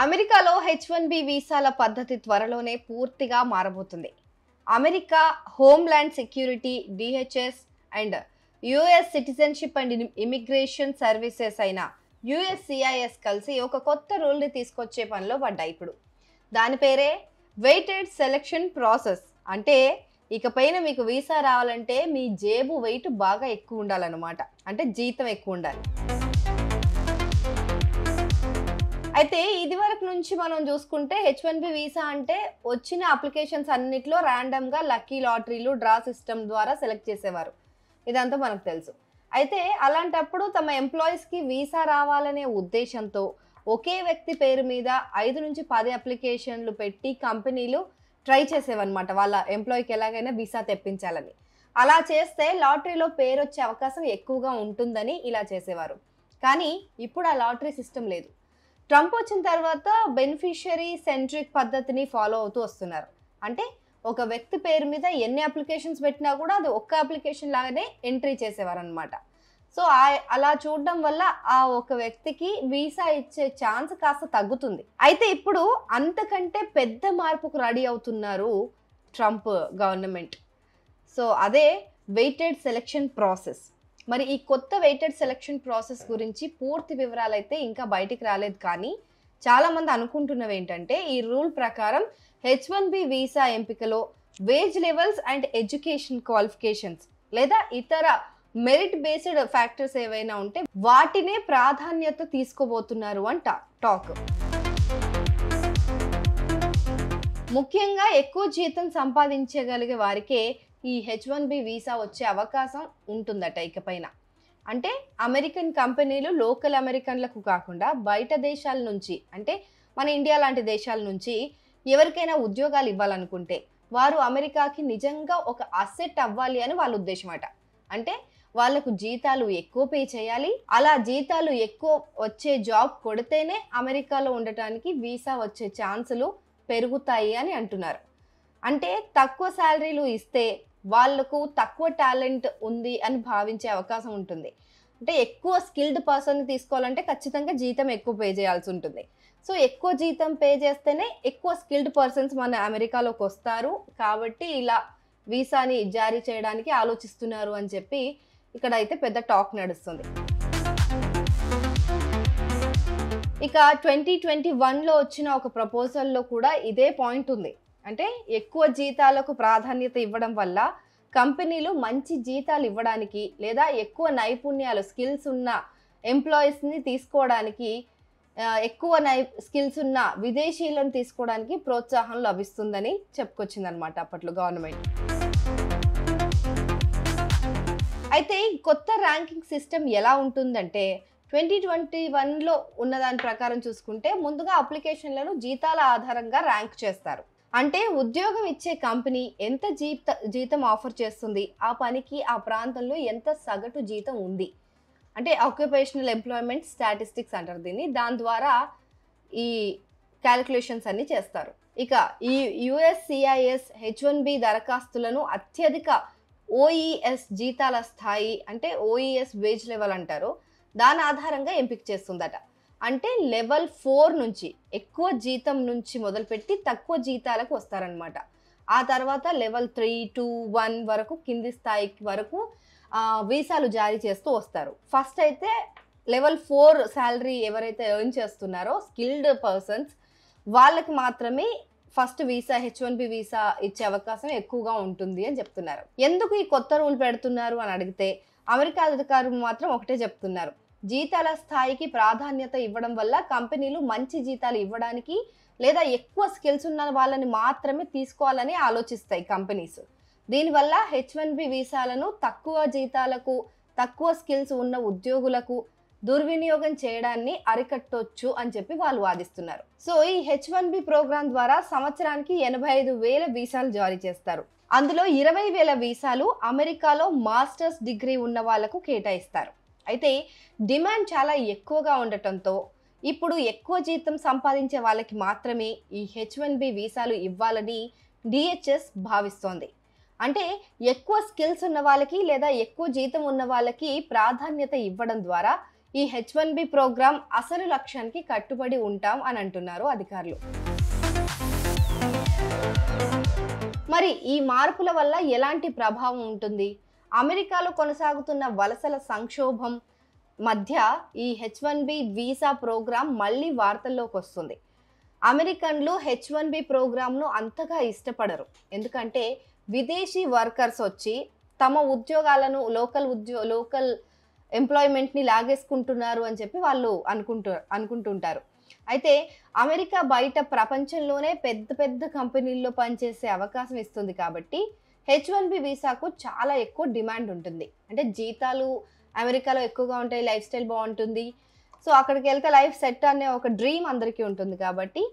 అమెరికాలో H1B వీసాల పద్ధతి త్వరలోనే పూర్తిగా మారబోతుంది. America homeland security DHS and US citizenship and immigration services అయిన USCIS కలిసి ఒక కొత్త రూల్‌ని తీసుకొచ్చే పనిలో పడ్డాయి ఇప్పుడు. దాని పేరే వెయిటెడ్ సెలక్షన్ ప్రాసెస్. అంటే ఇకపైన మీకు వీసా రావాలంటే మీ జేబు వెయిట్ బాగా ఎక్కువ ఉండాలన్నమాట. అంటే జీతం ఎక్కువ ఉండాలి. అయితే ఇదివరకు నుంచి మనం చూసుకుంటే H1B వీసా అంటే వచ్చిన అప్లికేషన్స్ అన్నిట్లో ర్యాండమ్గా లక్కీ లాటరీలు డ్రా సిస్టమ్ ద్వారా సెలెక్ట్ చేసేవారు. ఇదంతా మనకు తెలుసు. అయితే అలాంటప్పుడు తమ ఎంప్లాయీస్కి వీసా రావాలనే ఉద్దేశంతో ఒకే వ్యక్తి పేరు మీద 5 నుంచి 10 అప్లికేషన్లు పెట్టి కంపెనీలు ట్రై చేసేవన్నమాట. వాళ్ళ ఎంప్లాయీకి ఎలాగైనా వీసా తెప్పించాలని. అలా చేస్తే లాటరీలో పేరు వచ్చే అవకాశం ఎక్కువగా ఉంటుందని ఇలా చేసేవారు. కానీ ఇప్పుడు ఆ లాటరీ సిస్టమ్ లేదు. ట్రంప్ వచ్చిన తర్వాత బెనిఫిషియరీ సెంట్రిక్ పద్ధతిని ఫాలో అవుతూ వస్తున్నారు. అంటే ఒక వ్యక్తి పేరు మీద ఎన్ని అప్లికేషన్స్ పెట్టినా కూడా అది ఒక్క అప్లికేషన్ లాగానే ఎంట్రీ చేసేవారు అనమాట. సో అలా చూడడం వల్ల ఆ ఒక వ్యక్తికి వీసా ఇచ్చే ఛాన్స్ కాస్త తగ్గుతుంది. అయితే ఇప్పుడు అంతకంటే పెద్ద మార్పుకు రెడీ అవుతున్నారు ట్రంప్ గవర్నమెంట్. సో అదే వెయిటెడ్ సెలక్షన్ ప్రాసెస్. మరి ఈ కొత్త వెయిటెడ్ సెలక్షన్ ప్రాసెస్ గురించి పూర్తి వివరాలు అయితే ఇంకా బయటికి రాలేదు. కానీ చాలామంది అనుకుంటున్నవి ఏంటంటే ఈ రూల్ ప్రకారం H1B వీసా ఎంపికలో wage levels and education qualifications లేదా ఇతర మెరిట్ బేస్డ్ ఫ్యాక్టర్స్ ఏవైనా ఉంటే వాటినే ప్రాధాన్యత తీసుకోబోతున్నారు అంట టాక్. ముఖ్యంగా ఎక్కువ జీతం సంపాదించగలిగే వారికే ఈ H1B వీసా వచ్చే అవకాశం ఉంటుందట ఇకపైన. అంటే అమెరికన్ కంపెనీలు లోకల్ అమెరికన్లకు కాకుండా బయట దేశాల నుంచి, అంటే మన ఇండియా లాంటి దేశాల నుంచి ఎవరికైనా ఉద్యోగాలు ఇవ్వాలనుకుంటే వారు అమెరికాకి నిజంగా ఒక అసెట్ అవ్వాలి అని వాళ్ళ ఉద్దేశం అట. అంటే వాళ్ళకు జీతాలు ఎక్కువ పే చేయాలి, అలా జీతాలు ఎక్కువ వచ్చే జాబ్ కొడితేనే అమెరికాలో ఉండటానికి వీసా వచ్చే ఛాన్సులు పెరుగుతాయి అని అంటున్నారు. అంటే తక్కువ శాలరీలు ఇస్తే వాళ్లకు తక్కువ టాలెంట్ ఉంది అని భావించే అవకాశం ఉంటుంది. అంటే ఎక్కువ స్కిల్డ్ పర్సన్ తీసుకోవాలంటే ఖచ్చితంగా జీతం ఎక్కువ పే చేయాల్సి ఉంటుంది. సో ఎక్కువ జీతం పే చేస్తేనే ఎక్కువ స్కిల్డ్ పర్సన్స్ మన అమెరికాలోకి వస్తారు. కాబట్టి ఇలా వీసాని జారీ చేయడానికి ఆలోచిస్తున్నారు అని చెప్పి ఇక్కడ అయితే పెద్ద టాక్ నడుస్తుంది. ఇక 2021లో వచ్చిన ఒక ప్రపోజల్లో కూడా ఇదే పాయింట్ ఉంది. అంటే ఎక్కువ జీతాలకు ప్రాధాన్యత ఇవ్వడం వల్ల కంపెనీలు మంచి జీతాలు ఇవ్వడానికి లేదా ఎక్కువ నైపుణ్యాలు స్కిల్స్ ఉన్న ఎంప్లాయీస్ని తీసుకోవడానికి, ఎక్కువ స్కిల్స్ ఉన్న విదేశీయులను తీసుకోవడానికి ప్రోత్సాహం లభిస్తుందని చెప్పుకొచ్చిందనమాట అప్పట్లో గవర్నమెంట్. అయితే ఈ కొత్త ర్యాంకింగ్ సిస్టమ్ ఎలా ఉంటుందంటే 2021లో ఉన్న దాని ప్రకారం చూసుకుంటే ముందుగా అప్లికేషన్లను జీతాల ఆధారంగా ర్యాంక్ చేస్తారు. అంటే ఉద్యోగం ఇచ్చే కంపెనీ ఎంత జీతం ఆఫర్ చేస్తుంది, ఆ పనికి ఆ ప్రాంతంలో ఎంత సగటు జీతం ఉంది, అంటే ఆక్యుపేషనల్ ఎంప్లాయ్మెంట్ స్టాటిస్టిక్స్ అంటారు దీన్ని. దాని ద్వారా ఈ క్యాలిక్యులేషన్స్ అన్ని చేస్తారు. ఇక ఈ USCIS H1B దరఖాస్తులను అత్యధిక OES జీతాల స్థాయి, అంటే OES వేజ్ లెవెల్ అంటారు, దాని ఆధారంగా ఎంపిక చేస్తుందట. అంటే లెవెల్ 4 నుంచి ఎక్కువ జీతం నుంచి మొదలుపెట్టి తక్కువ జీతాలకు వస్తారనమాట. ఆ తర్వాత లెవెల్ 3, 2, 1 వరకు కింది స్థాయికి వరకు వీసాలు జారీ చేస్తూ వస్తారు. ఫస్ట్ అయితే లెవెల్ 4 శాలరీ ఎవరైతే ఎర్న్ చేస్తున్నారో స్కిల్డ్ పర్సన్స్ వాళ్ళకి మాత్రమే ఫస్ట్ వీసా H1B వీసా ఇచ్చే అవకాశం ఎక్కువగా ఉంటుంది అని చెప్తున్నారు. ఎందుకు ఈ కొత్త రూల్ పెడుతున్నారు అని అడిగితే అమెరికా అధికారులు మాత్రం ఒకటే చెప్తున్నారు. జీతాల స్థాయికి ప్రాధాన్యత ఇవ్వడం వల్ల కంపెనీలు మంచి జీతాలు ఇవ్వడానికి లేదా ఎక్కువ స్కిల్స్ ఉన్న వాళ్ళని మాత్రమే తీసుకోవాలని ఆలోచిస్తాయి కంపెనీస్. దీనివల్ల H1B వీసాలను తక్కువ జీతాలకు, తక్కువ స్కిల్స్ ఉన్న ఉద్యోగులకు దుర్వినియోగం చేయడాన్ని అరికట్టొచ్చు అని చెప్పి వాళ్ళు వాదిస్తున్నారు. సో ఈ H1B ప్రోగ్రాం ద్వారా సంవత్సరానికి 85,000 వీసాలు జారీ చేస్తారు. అందులో 20,000 వీసాలు అమెరికాలో మాస్టర్స్ డిగ్రీ ఉన్న వాళ్లకు కేటాయిస్తారు. అయితే డిమాండ్ చాలా ఎక్కువగా ఉండటంతో ఇప్పుడు ఎక్కువ జీతం సంపాదించే వాళ్ళకి మాత్రమే ఈ H1B వీసాలు ఇవ్వాలని DHS భావిస్తోంది. అంటే ఎక్కువ స్కిల్స్ ఉన్న వాళ్ళకి లేదా ఎక్కువ జీతం ఉన్న వాళ్ళకి ప్రాధాన్యత ఇవ్వడం ద్వారా ఈ H1B ప్రోగ్రాం అసలు లక్ష్యానికి కట్టుబడి ఉంటాం అని అంటున్నారు అధికారులు. మరి ఈ మార్పుల వల్ల ఎలాంటి ప్రభావం ఉంటుంది? అమెరికాలో కొనసాగుతున్న వలసల సంక్షోభం మధ్య ఈ H1B వీసా ప్రోగ్రాం మళ్ళీ వార్తల్లోకి వస్తుంది. అమెరికన్లు H1B ప్రోగ్రాంను అంతగా ఇష్టపడరు. ఎందుకంటే విదేశీ వర్కర్స్ వచ్చి తమ ఉద్యోగాలను లోకల్ ఎంప్లాయ్మెంట్ని లాగేసుకుంటున్నారు అని చెప్పి వాళ్ళు అనుకుంటుంటారు. అయితే అమెరికా బయట ప్రపంచంలోనే పెద్ద పెద్ద కంపెనీల్లో పనిచేసే అవకాశం ఇస్తుంది కాబట్టి H1B వీసాకు చాలా ఎక్కువ డిమాండ్ ఉంటుంది. అంటే జీతాలు అమెరికాలో ఎక్కువగా ఉంటాయి, లైఫ్ స్టైల్ బాగుంటుంది. సో అక్కడికి వెళ్తే లైఫ్ సెట్ అనే ఒక డ్రీమ్ అందరికీ ఉంటుంది కాబట్టి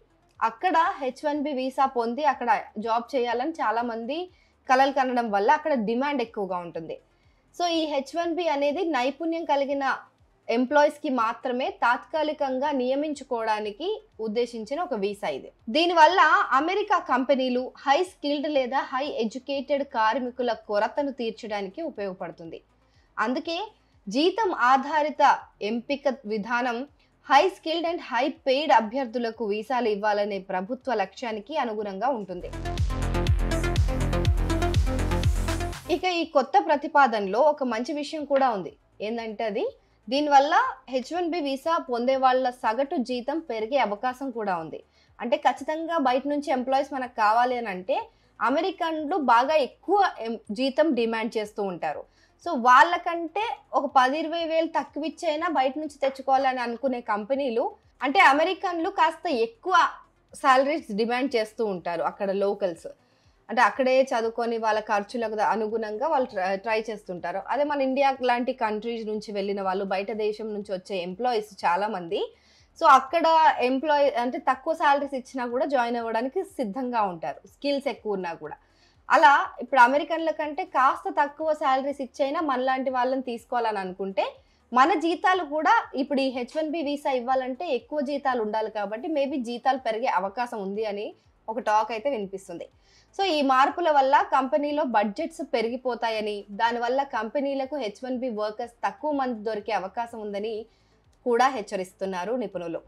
అక్కడ H1B వీసా పొంది అక్కడ జాబ్ చేయాలని చాలామంది కలలు కనడం వల్ల అక్కడ డిమాండ్ ఎక్కువగా ఉంటుంది. సో ఈ H1B అనేది నైపుణ్యం కలిగిన ఎంప్లాయీస్కి మాత్రమే తాత్కాలికంగా నియమించుకోవడానికి ఉద్దేశించిన ఒక వీసా ఇది. దీనివల్ల అమెరికా కంపెనీలు హై స్కిల్డ్ లేదా హై ఎడ్యుకేటెడ్ కార్మికుల కొరతను తీర్చడానికి ఉపయోగపడుతుంది. అందుకే జీతం ఆధారిత ఎంపిక విధానం high skilled and high paid అభ్యర్థులకు వీసాలు ఇవ్వాలనే ప్రభుత్వ లక్ష్యానికి అనుగుణంగా ఉంటుంది. ఇక ఈ కొత్త ప్రతిపాదనలో ఒక మంచి విషయం కూడా ఉంది. ఏంటంటే అది దీనివల్ల H1B వీసా పొందే వాళ్ళ సగటు జీతం పెరిగే అవకాశం కూడా ఉంది. అంటే ఖచ్చితంగా బయట నుంచి ఎంప్లాయీస్ మనకు కావాలి అని అంటే అమెరికన్లు బాగా ఎక్కువ జీతం డిమాండ్ చేస్తూ ఉంటారు. సో వాళ్ళకంటే ఒక 10-20 వేలు తక్కువ ఇచ్చైనా బయట నుంచి తెచ్చుకోవాలని అనుకునే కంపెనీలు అంటే అమెరికన్లు కాస్త ఎక్కువ సాలరీస్ డిమాండ్ చేస్తూ ఉంటారు. అక్కడ లోకల్స్ అంటే అక్కడే చదువుకొని వాళ్ళ ఖర్చులకు అనుగుణంగా వాళ్ళు ట్రై చేస్తుంటారు. అదే మన ఇండియా లాంటి కంట్రీస్ నుంచి వెళ్ళిన వాళ్ళు, బయట దేశం నుంచి వచ్చే ఎంప్లాయీస్ చాలామంది సో అక్కడ ఎంప్లాయీ అంటే తక్కువ సాలరీస్ ఇచ్చినా కూడా జాయిన్ అవ్వడానికి సిద్ధంగా ఉంటారు, స్కిల్స్ ఎక్కువ ఉన్నా కూడా. అలా ఇప్పుడు అమెరికన్ల కంటే కాస్త తక్కువ శాలరీస్ ఇచ్చైనా మనలాంటి వాళ్ళని తీసుకోవాలని అనుకుంటే మన జీతాలు కూడా ఇప్పుడు ఈ H1B వీసా ఇవ్వాలంటే ఎక్కువ జీతాలు ఉండాలి కాబట్టి మేబీ జీతాలు పెరిగే అవకాశం ఉంది అని ఒక టాక్ అయితే వినిపిస్తుంది. సో ఈ మార్పుల వల్ల కంపెనీలో బడ్జెట్స్ పెరిగిపోతాయని, దానివల్ల కంపెనీలకు H1B వర్కర్స్ తక్కువ మంది దొరికే అవకాశం ఉందని కూడా హెచ్చరిస్తున్నారు నిపుణులు.